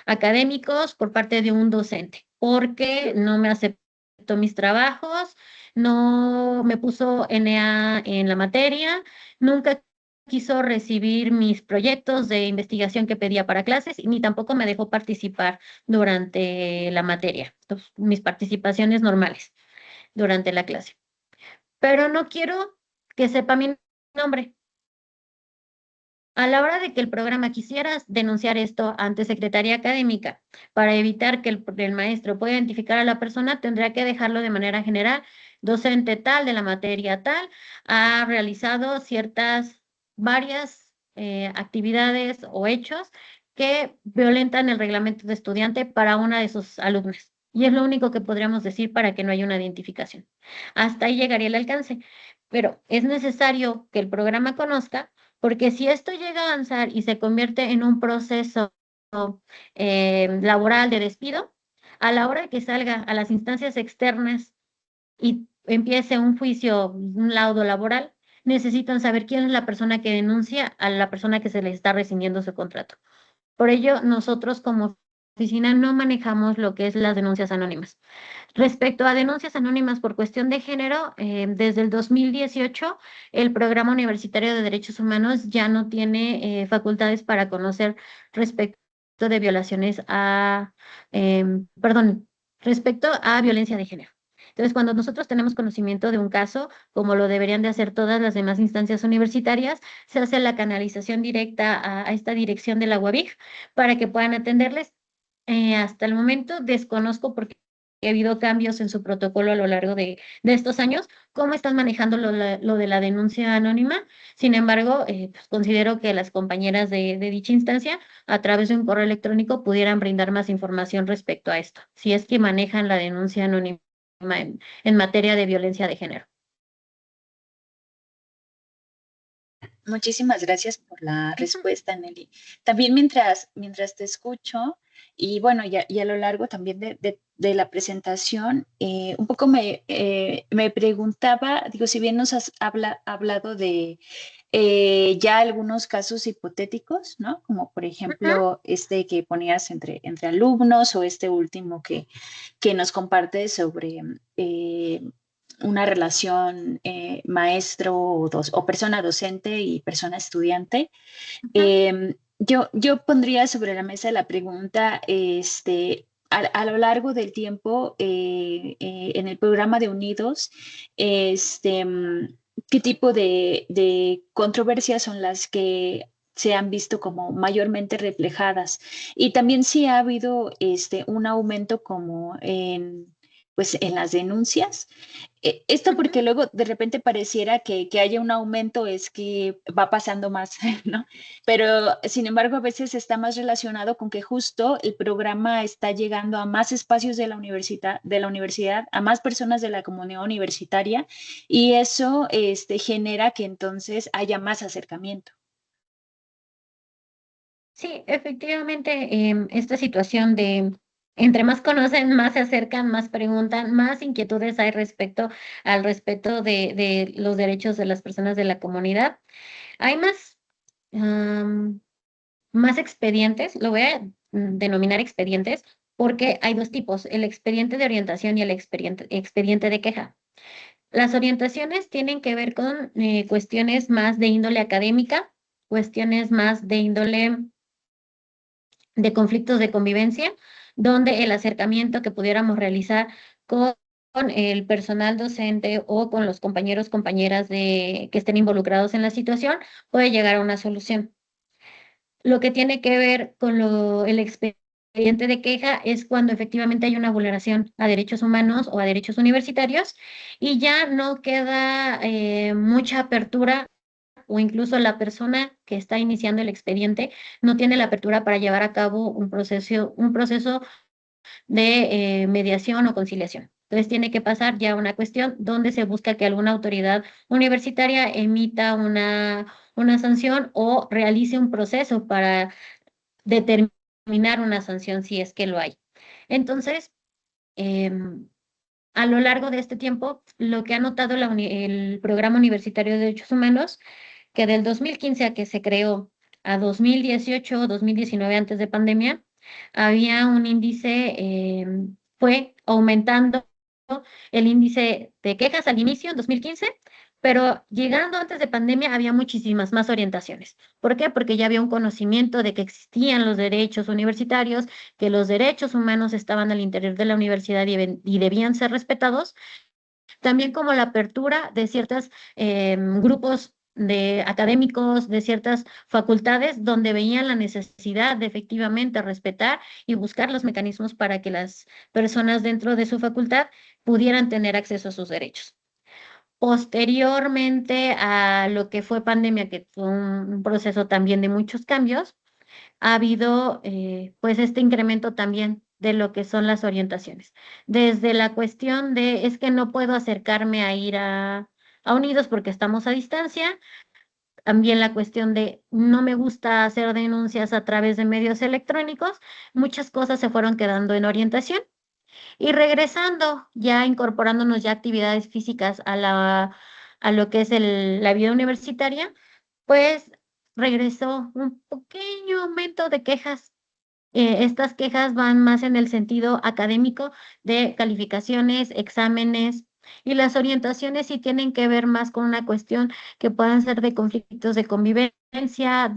académicos por parte de un docente, porque no me aceptó mis trabajos, no me puso NA en la materia, nunca quiso recibir mis proyectos de investigación que pedía para clases y ni tampoco me dejó participar durante la materia, mis participaciones normales durante la clase. Pero no quiero que sepa mi nombre. A la hora de que el programa quisiera denunciar esto ante Secretaría Académica para evitar que el maestro pueda identificar a la persona, tendrá que dejarlo de manera general. Docente tal de la materia tal ha realizado varias actividades o hechos que violentan el reglamento de estudiante para una de sus alumnas. Y es lo único que podríamos decir para que no haya una identificación. Hasta ahí llegaría el alcance. Pero es necesario que el programa conozca porque si esto llega a avanzar y se convierte en un proceso laboral de despido, a la hora que salga a las instancias externas y empiece un juicio, un laudo laboral, necesitan saber quién es la persona que denuncia a la persona que se le está rescindiendo su contrato. Por ello, nosotros como oficina no manejamos lo que es las denuncias anónimas. Respecto a denuncias anónimas por cuestión de género, desde el 2018 el Programa Universitario de Derechos Humanos ya no tiene facultades para conocer respecto de violaciones respecto a violencia de género. Entonces, cuando nosotros tenemos conocimiento de un caso, como lo deberían de hacer todas las demás instancias universitarias, se hace la canalización directa a esta dirección de la UABIC para que puedan atenderles. Hasta el momento desconozco porque ha habido cambios en su protocolo a lo largo de estos años, cómo están manejando lo de la denuncia anónima. Sin embargo, pues considero que las compañeras de dicha instancia, a través de un correo electrónico, pudieran brindar más información respecto a esto, si es que manejan la denuncia anónima en materia de violencia de género. Muchísimas gracias por la respuesta, Nelly. También mientras te escucho, y bueno, y a lo largo también de la presentación, un poco me preguntaba, digo, si bien nos has hablado de ya algunos casos hipotéticos, ¿no? Como por ejemplo este que ponías entre alumnos o este último que nos compartes sobre una relación maestro o persona docente y persona estudiante. Yo pondría sobre la mesa la pregunta, a lo largo del tiempo, en el programa de Unidos, ¿qué tipo de controversias son las que se han visto como mayormente reflejadas? Y también si ha habido un aumento como pues, en las denuncias. Esto porque luego de repente pareciera que haya un aumento es que va pasando más, ¿no? Pero sin embargo a veces está más relacionado con que justo el programa está llegando a más espacios de la universidad, a más personas de la comunidad universitaria y eso genera que entonces haya más acercamiento. Sí, efectivamente, esta situación de entre más conocen, más se acercan, más preguntan, más inquietudes hay respecto al respeto de los derechos de las personas de la comunidad. Hay más expedientes, lo voy a denominar expedientes, porque hay dos tipos, el expediente de orientación y el expediente de queja. Las orientaciones tienen que ver con cuestiones más de índole académica, cuestiones más de índole de conflictos de convivencia, donde el acercamiento que pudiéramos realizar con el personal docente o con los compañeros, compañeras que estén involucrados en la situación, puede llegar a una solución. Lo que tiene que ver con el expediente de queja es cuando efectivamente hay una vulneración a derechos humanos o a derechos universitarios y ya no queda mucha apertura o incluso la persona que está iniciando el expediente no tiene la apertura para llevar a cabo un proceso de mediación o conciliación. Entonces tiene que pasar ya una cuestión donde se busca que alguna autoridad universitaria emita una sanción o realice un proceso para determinar una sanción si es que lo hay. Entonces, a lo largo de este tiempo, lo que ha notado el Programa Universitario de Derechos Humanos, que del 2015 a que se creó a 2018 o 2019 antes de pandemia, había un índice, fue aumentando el índice de quejas al inicio en 2015, pero llegando antes de pandemia había muchísimas más orientaciones. ¿Por qué? Porque ya había un conocimiento de que existían los derechos universitarios, que los derechos humanos estaban al interior de la universidad y debían ser respetados, también como la apertura de ciertos grupos de académicos, de ciertas facultades, donde veían la necesidad de efectivamente respetar y buscar los mecanismos para que las personas dentro de su facultad pudieran tener acceso a sus derechos. Posteriormente a lo que fue pandemia, que fue un proceso también de muchos cambios, ha habido pues este incremento también de lo que son las orientaciones. Desde la cuestión de es que no puedo acercarme a ir a Unidos porque estamos a distancia, también la cuestión de no me gusta hacer denuncias a través de medios electrónicos, muchas cosas se fueron quedando en orientación. Y regresando, ya incorporándonos ya actividades físicas a lo que es la vida universitaria, pues regresó un pequeño aumento de quejas. Estas quejas van más en el sentido académico de calificaciones, exámenes, y las orientaciones sí tienen que ver más con una cuestión que puedan ser de conflictos de convivencia,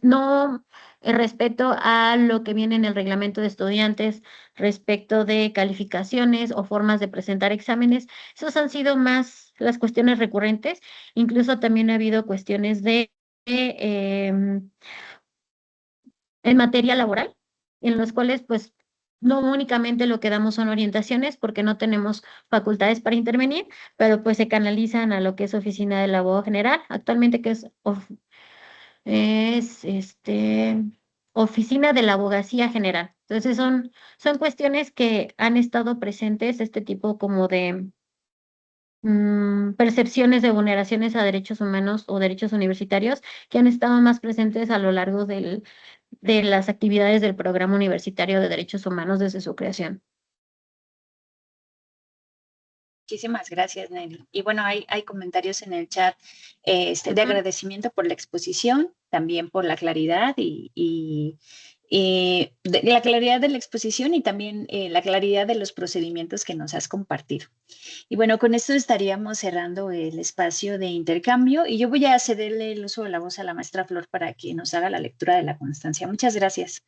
no el respeto a lo que viene en el reglamento de estudiantes respecto de calificaciones o formas de presentar exámenes. Esos han sido más las cuestiones recurrentes. Incluso también ha habido cuestiones en materia laboral, en los cuales pues no únicamente lo que damos son orientaciones porque no tenemos facultades para intervenir, pero pues se canalizan a lo que es Oficina del Abogado General, actualmente que es Oficina de la Abogacía General. Entonces son cuestiones que han estado presentes, este tipo como de percepciones de vulneraciones a derechos humanos o derechos universitarios que han estado más presentes a lo largo de las actividades del Programa Universitario de Derechos Humanos desde su creación. Muchísimas gracias, Nelly. Y bueno, hay comentarios en el chat de agradecimiento por la exposición, también por la claridad la claridad de la exposición y también la claridad de los procedimientos que nos has compartido. Y bueno, con esto estaríamos cerrando el espacio de intercambio y yo voy a cederle el uso de la voz a la maestra Flor para que nos haga la lectura de la constancia. Muchas gracias.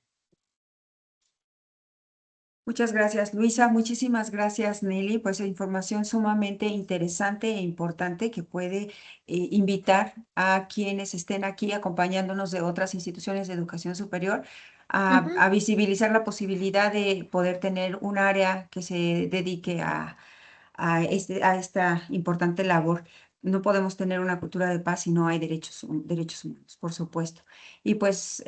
Muchas gracias, Luisa. Muchísimas gracias, Nelly. Pues información sumamente interesante e importante que puede invitar a quienes estén aquí acompañándonos de otras instituciones de educación superior a visibilizar la posibilidad de poder tener un área que se dedique a esta importante labor. No podemos tener una cultura de paz si no hay derechos humanos, por supuesto. Y pues,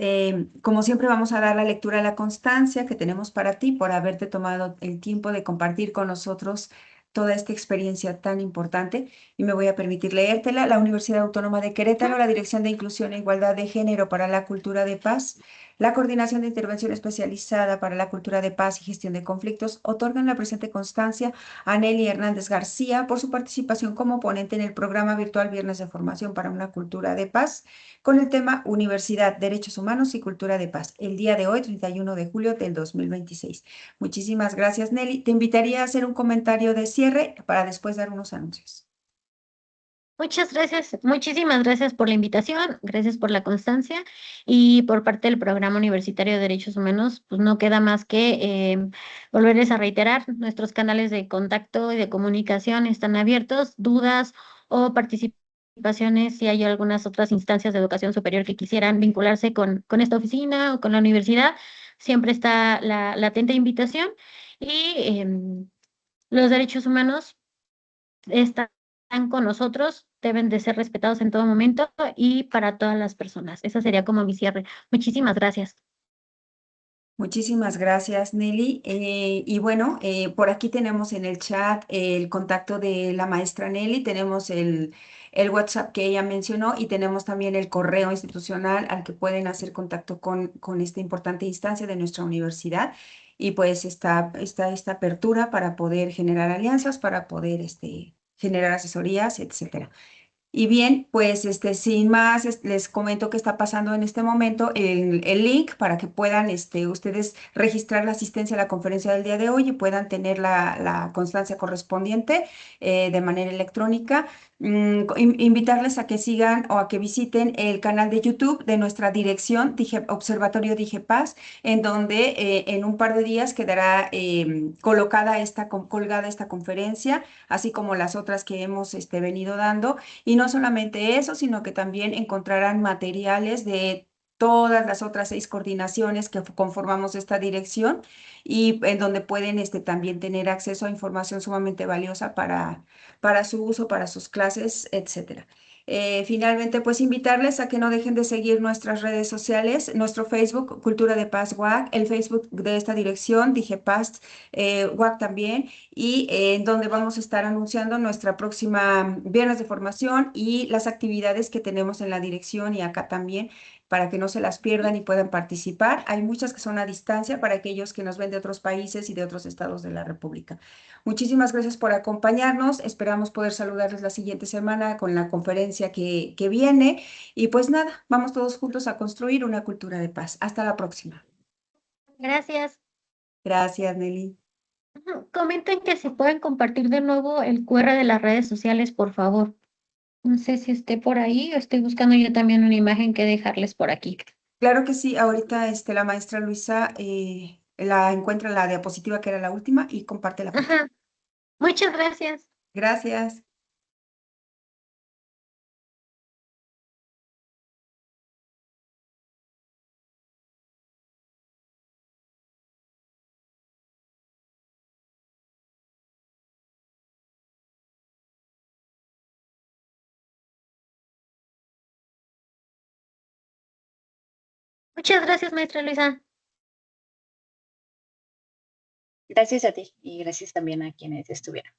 como siempre, vamos a dar la lectura a la constancia que tenemos para ti por haberte tomado el tiempo de compartir con nosotros toda esta experiencia tan importante. Y me voy a permitir leértela. La Universidad Autónoma de Querétaro, la Dirección de Inclusión e Igualdad de Género para la Cultura de Paz, la Coordinación de Intervención Especializada para la Cultura de Paz y Gestión de Conflictos, otorgan la presente constancia a Nelly Hernández García por su participación como ponente en el programa virtual Viernes de Formación para una Cultura de Paz con el tema Universidad, Derechos Humanos y Cultura de Paz, el día de hoy, 31 de julio del 2026. Muchísimas gracias, Nelly. Te invitaría a hacer un comentario de cierre para después dar unos anuncios. Muchas gracias, muchísimas gracias por la invitación, gracias por la constancia y por parte del Programa Universitario de Derechos Humanos, pues no queda más que volverles a reiterar, nuestros canales de contacto y de comunicación están abiertos, dudas o participaciones, si hay algunas otras instancias de educación superior que quisieran vincularse con esta oficina o con la universidad, siempre está la atenta invitación y los derechos humanos están con nosotros, deben de ser respetados en todo momento y para todas las personas. Esa sería como mi cierre. Muchísimas gracias. Muchísimas gracias, Nelly. Y bueno, por aquí tenemos en el chat el contacto de la maestra Nelly, tenemos el WhatsApp que ella mencionó y tenemos también el correo institucional al que pueden hacer contacto con esta importante instancia de nuestra universidad. Y pues está esta apertura para poder generar alianzas, para poder generar asesorías, etcétera. Y bien, pues sin más, les comento qué está pasando en este momento, el link para que puedan ustedes registrar la asistencia a la conferencia del día de hoy y puedan tener la constancia correspondiente de manera electrónica. Invitarles a que sigan o a que visiten el canal de YouTube de nuestra dirección, Observatorio DIGEPAZ, en donde en un par de días quedará colgada esta conferencia, así como las otras que hemos venido dando. Y no solamente eso, sino que también encontrarán materiales de todas las otras 6 coordinaciones que conformamos esta dirección y en donde pueden también tener acceso a información sumamente valiosa para su uso, para sus clases, etcétera. Finalmente, pues invitarles a que no dejen de seguir nuestras redes sociales, nuestro Facebook, Cultura de Paz WAC, el Facebook de esta dirección, Dije Paz WAC también, y en donde vamos a estar anunciando nuestra próxima viernes de formación y las actividades que tenemos en la dirección y acá también para que no se las pierdan y puedan participar. Hay muchas que son a distancia para aquellos que nos ven de otros países y de otros estados de la República. Muchísimas gracias por acompañarnos. Esperamos poder saludarles la siguiente semana con la conferencia que viene. Y pues nada, vamos todos juntos a construir una cultura de paz. Hasta la próxima. Gracias. Gracias, Nelly. Comenten que si pueden compartir de nuevo el QR de las redes sociales, por favor. No sé si esté por ahí o estoy buscando yo también una imagen que dejarles por aquí. Claro que sí, ahorita la maestra Luisa la encuentra la diapositiva que era la última y comparte la foto. Ajá. Muchas gracias. Gracias. Muchas gracias, maestra Luisa. Gracias a ti y gracias también a quienes estuvieron.